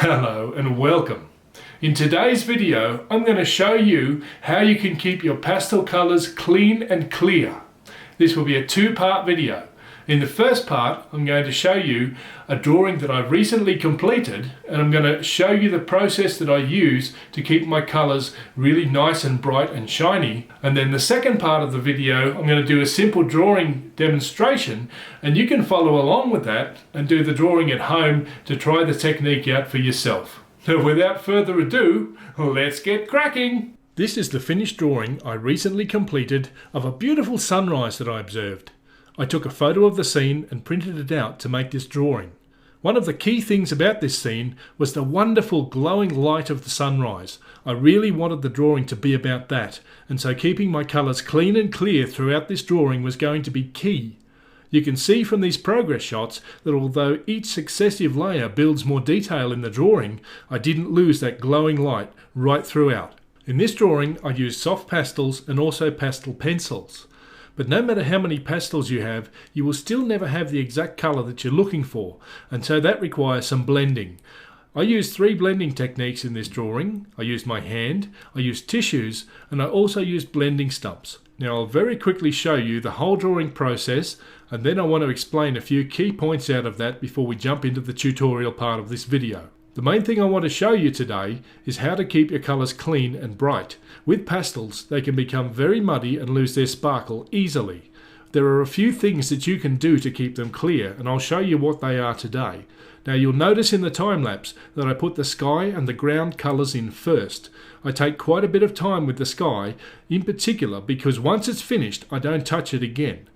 Hello and welcome. In today's video, I'm going to show you how you can keep your pastel colors clean and clear. This will be a two-part video. In the first part, I'm going to show you a drawing that I've recently completed, and I'm going to show you the process that I use to keep my colors really nice and bright and shiny. And then the second part of the video, I'm going to do a simple drawing demonstration, and you can follow along with that and do the drawing at home to try the technique out for yourself. So without further ado, let's get cracking! This is the finished drawing I recently completed of a beautiful sunrise that I observed. I took a photo of the scene and printed it out to make this drawing. One of the key things about this scene was the wonderful glowing light of the sunrise. I really wanted the drawing to be about that, and so keeping my colours clean and clear throughout this drawing was going to be key. You can see from these progress shots that although each successive layer builds more detail in the drawing, I didn't lose that glowing light right throughout. In this drawing I used soft pastels and also pastel pencils. But no matter how many pastels you have, you will still never have the exact colour that you're looking for, and so that requires some blending. I used 3 blending techniques in this drawing. I used my hand, I used tissues, and I also used blending stumps. Now I'll very quickly show you the whole drawing process, and then I want to explain a few key points out of that before we jump into the tutorial part of this video. The main thing I want to show you today is how to keep your colours clean and bright. With pastels, they can become very muddy and lose their sparkle easily. There are a few things that you can do to keep them clear, and I'll show you what they are today. Now you'll notice in the time lapse that I put the sky and the ground colours in first. I take quite a bit of time with the sky, in particular because once it's finished I don't touch it again.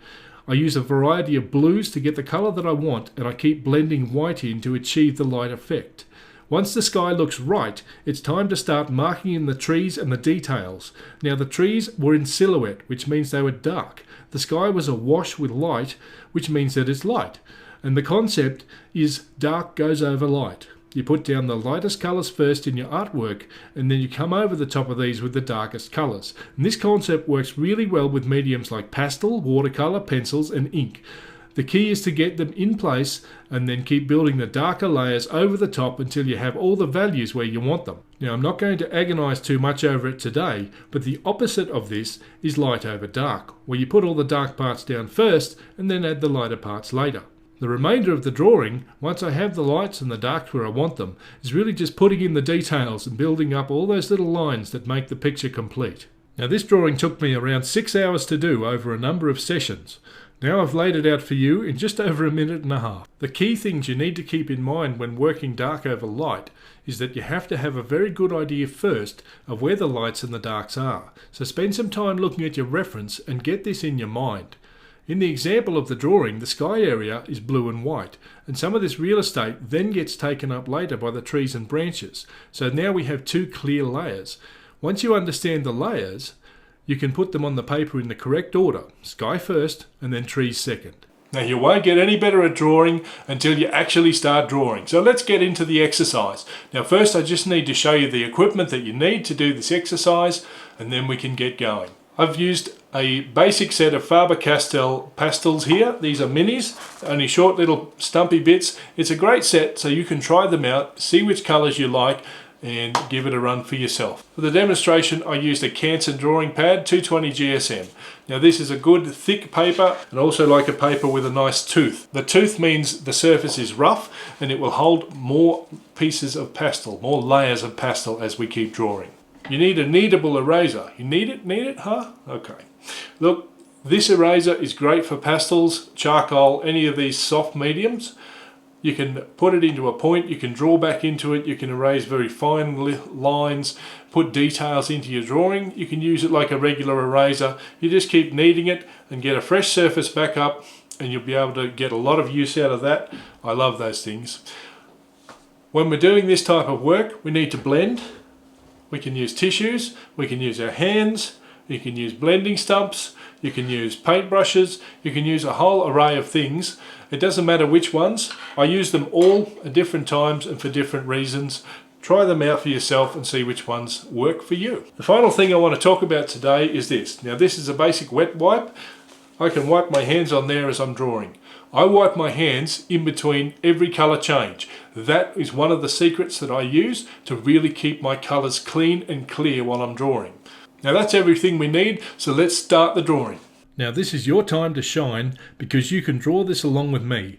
I use a variety of blues to get the colour that I want, and I keep blending white in to achieve the light effect. Once the sky looks right, it's time to start marking in the trees and the details. Now the trees were in silhouette, which means they were dark. The sky was awash with light, which means that it's light. And the concept is dark goes over light. You put down the lightest colours first in your artwork, and then you come over the top of these with the darkest colours. And this concept works really well with mediums like pastel, watercolour, pencils and ink. The key is to get them in place and then keep building the darker layers over the top until you have all the values where you want them. Now I'm not going to agonise too much over it today, but the opposite of this is light over dark, where you put all the dark parts down first and then add the lighter parts later. The remainder of the drawing, once I have the lights and the darks where I want them, is really just putting in the details and building up all those little lines that make the picture complete. Now this drawing took me around 6 hours to do over a number of sessions. Now I've laid it out for you in just over a minute and a half. The key things you need to keep in mind when working dark over light is that you have to have a very good idea first of where the lights and the darks are. So spend some time looking at your reference and get this in your mind. In the example of the drawing, the sky area is blue and white, and some of this real estate then gets taken up later by the trees and branches. So now we have 2 clear layers. Once you understand the layers, you can put them on the paper in the correct order, sky first and then trees second. Now you won't get any better at drawing until you actually start drawing. So let's get into the exercise. Now first I just need to show you the equipment that you need to do this exercise, and then we can get going. I've used a basic set of Faber-Castell pastels here. These are minis, only short little stumpy bits. It's a great set so you can try them out, see which colours you like, and give it a run for yourself. For the demonstration I used a Canson drawing pad 220 GSM. Now this is a good thick paper, and also like a paper with a nice tooth. The tooth means the surface is rough and it will hold more pieces of pastel, more layers of pastel as we keep drawing. You need a kneadable eraser. You need it, huh? Okay. Look, this eraser is great for pastels, charcoal, any of these soft mediums. You can put it into a point, you can draw back into it, you can erase very fine lines, put details into your drawing. You can use it like a regular eraser. You just keep kneading it and get a fresh surface back up, and you'll be able to get a lot of use out of that. I love those things. When we're doing this type of work, we need to blend. We can use tissues, we can use our hands, you can use blending stumps, you can use paintbrushes, you can use a whole array of things. It doesn't matter which ones. I use them all at different times and for different reasons. Try them out for yourself and see which ones work for you. The final thing I want to talk about today is this. Now this is a basic wet wipe. I can wipe my hands on there as I'm drawing. I wipe my hands in between every colour change. That is one of the secrets that I use to really keep my colours clean and clear while I'm drawing. Now that's everything we need, so let's start the drawing. Now this is your time to shine because you can draw this along with me.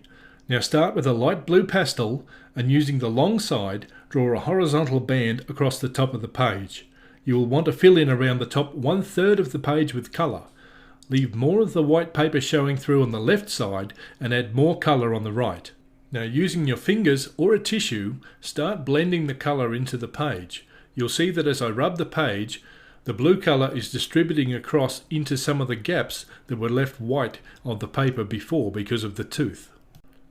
Now start with a light blue pastel and using the long side, draw a horizontal band across the top of the page. You will want to fill in around the top 1/3 of the page with colour. Leave more of the white paper showing through on the left side and add more colour on the right. Now using your fingers or a tissue, start blending the colour into the page. You'll see that as I rub the page, the blue colour is distributing across into some of the gaps that were left white on the paper before because of the tooth.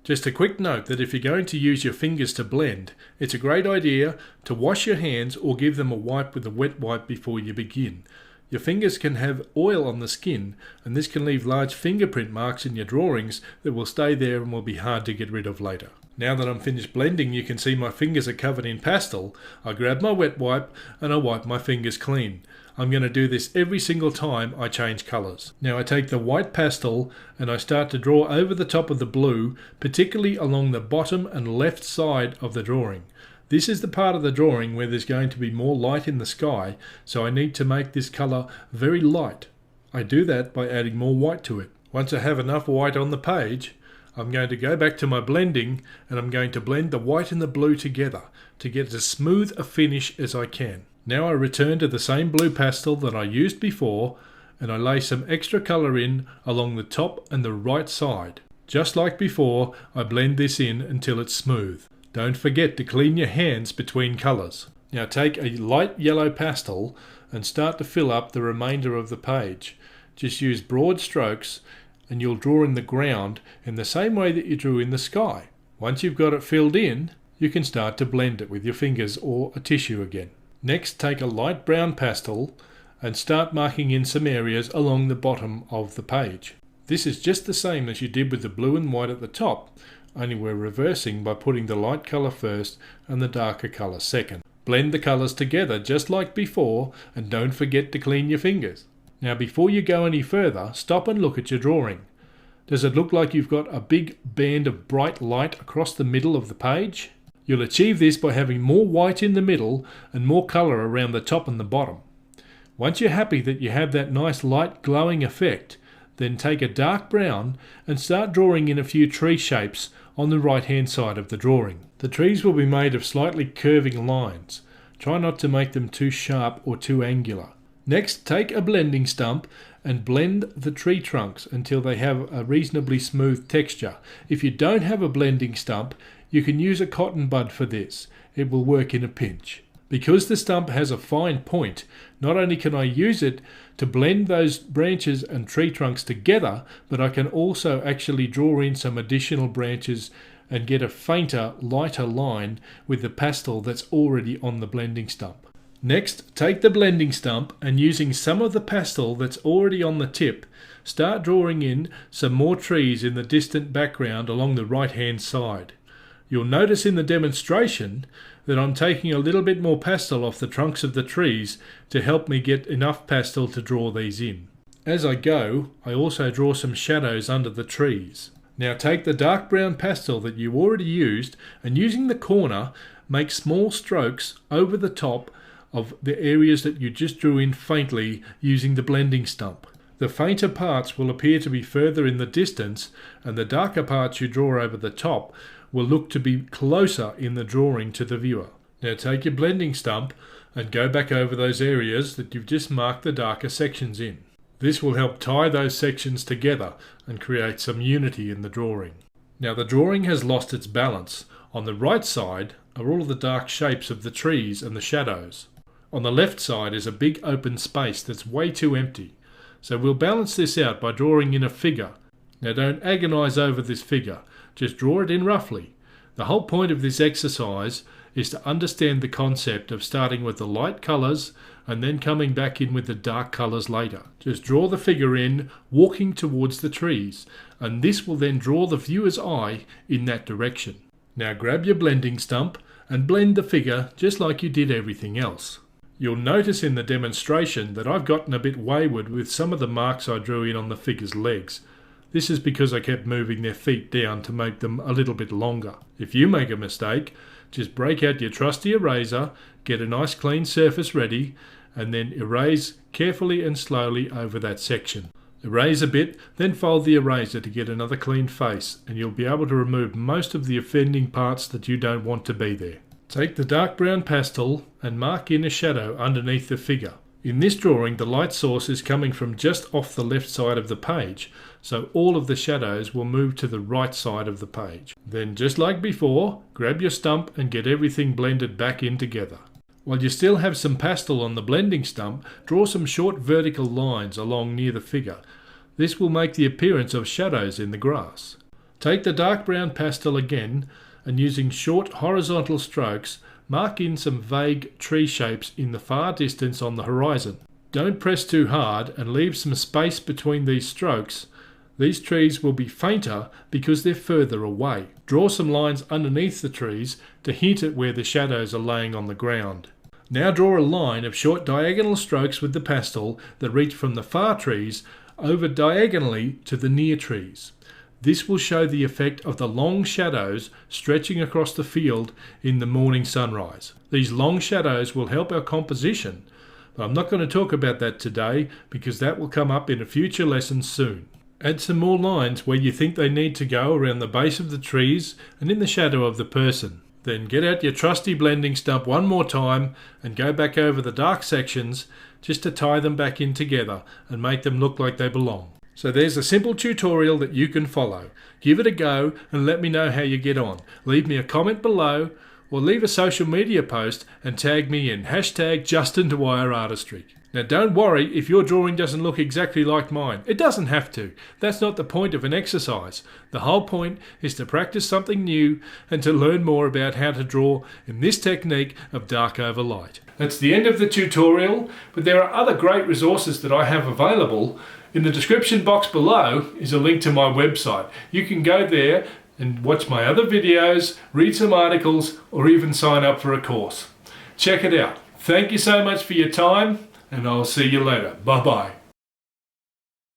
Just a quick note that if you're going to use your fingers to blend, it's a great idea to wash your hands or give them a wipe with a wet wipe before you begin. Your fingers can have oil on the skin, and this can leave large fingerprint marks in your drawings that will stay there and will be hard to get rid of later. Now that I'm finished blending, you can see my fingers are covered in pastel. I grab my wet wipe and I wipe my fingers clean. I'm going to do this every single time I change colours. Now I take the white pastel and I start to draw over the top of the blue, particularly along the bottom and left side of the drawing. This is the part of the drawing where there's going to be more light in the sky, so I need to make this colour very light. I do that by adding more white to it. Once I have enough white on the page, I'm going to go back to my blending and I'm going to blend the white and the blue together to get as smooth a finish as I can. Now I return to the same blue pastel that I used before and I lay some extra colour in along the top and the right side. Just like before, I blend this in until it's smooth. Don't forget to clean your hands between colours. Now take a light yellow pastel and start to fill up the remainder of the page. Just use broad strokes and you'll draw in the ground in the same way that you drew in the sky. Once you've got it filled in, you can start to blend it with your fingers or a tissue again. Next, take a light brown pastel and start marking in some areas along the bottom of the page. This is just the same as you did with the blue and white at the top, only we're reversing by putting the light colour first and the darker colour second. Blend the colours together just like before and don't forget to clean your fingers. Now before you go any further, stop and look at your drawing. Does it look like you've got a big band of bright light across the middle of the page? You'll achieve this by having more white in the middle and more colour around the top and the bottom. Once you're happy that you have that nice light glowing effect, then take a dark brown and start drawing in a few tree shapes on the right hand side of the drawing. The trees will be made of slightly curving lines. Try not to make them too sharp or too angular. Next, take a blending stump and blend the tree trunks until they have a reasonably smooth texture. If you don't have a blending stump, you can use a cotton bud for this. It will work in a pinch. Because the stump has a fine point, not only can I use it to blend those branches and tree trunks together, but I can also actually draw in some additional branches and get a fainter, lighter line with the pastel that's already on the blending stump. Next, take the blending stump and using some of the pastel that's already on the tip, start drawing in some more trees in the distant background along the right hand side. You'll notice in the demonstration that I'm taking a little bit more pastel off the trunks of the trees to help me get enough pastel to draw these in. As I go, I also draw some shadows under the trees. Now take the dark brown pastel that you already used and using the corner, make small strokes over the top of the areas that you just drew in faintly using the blending stump. The fainter parts will appear to be further in the distance and the darker parts you draw over the top will look to be closer in the drawing to the viewer. Now take your blending stump and go back over those areas that you've just marked the darker sections in. This will help tie those sections together and create some unity in the drawing. Now the drawing has lost its balance. On the right side are all of the dark shapes of the trees and the shadows. On the left side is a big open space that's way too empty. So we'll balance this out by drawing in a figure. Now don't agonise over this figure, just draw it in roughly. The whole point of this exercise is to understand the concept of starting with the light colours and then coming back in with the dark colours later. Just draw the figure in, walking towards the trees, and this will then draw the viewer's eye in that direction. Now grab your blending stump and blend the figure just like you did everything else. You'll notice in the demonstration that I've gotten a bit wayward with some of the marks I drew in on the figure's legs. This is because I kept moving their feet down to make them a little bit longer. If you make a mistake, just break out your trusty eraser, get a nice clean surface ready, and then erase carefully and slowly over that section. Erase a bit, then fold the eraser to get another clean face, and you'll be able to remove most of the offending parts that you don't want to be there. Take the dark brown pastel and mark in a shadow underneath the figure. In this drawing, the light source is coming from just off the left side of the page, so all of the shadows will move to the right side of the page. Then, just like before, grab your stump and get everything blended back in together. While you still have some pastel on the blending stump, draw some short vertical lines along near the figure. This will make the appearance of shadows in the grass. Take the dark brown pastel again, and using short horizontal strokes, mark in some vague tree shapes in the far distance on the horizon. Don't press too hard and leave some space between these strokes. These trees will be fainter because they're further away. Draw some lines underneath the trees to hint at where the shadows are laying on the ground. Now draw a line of short diagonal strokes with the pastel that reach from the far trees over diagonally to the near trees. This will show the effect of the long shadows stretching across the field in the morning sunrise. These long shadows will help our composition, but I'm not going to talk about that today because that will come up in a future lesson soon. Add some more lines where you think they need to go around the base of the trees and in the shadow of the person. Then get out your trusty blending stump one more time and go back over the dark sections just to tie them back in together and make them look like they belong. So there's a simple tutorial that you can follow. Give it a go and let me know how you get on. Leave me a comment below or leave a social media post and tag me in #JustindwyerArtistry. Now don't worry if your drawing doesn't look exactly like mine. It doesn't have to. That's not the point of an exercise. The whole point is to practice something new and to learn more about how to draw in this technique of dark over light. That's the end of the tutorial, but there are other great resources that I have available. In the description box below is a link to my website. You can go there and watch my other videos, read some articles, or even sign up for a course. Check it out. Thank you so much for your time, and I'll see you later. Bye-bye.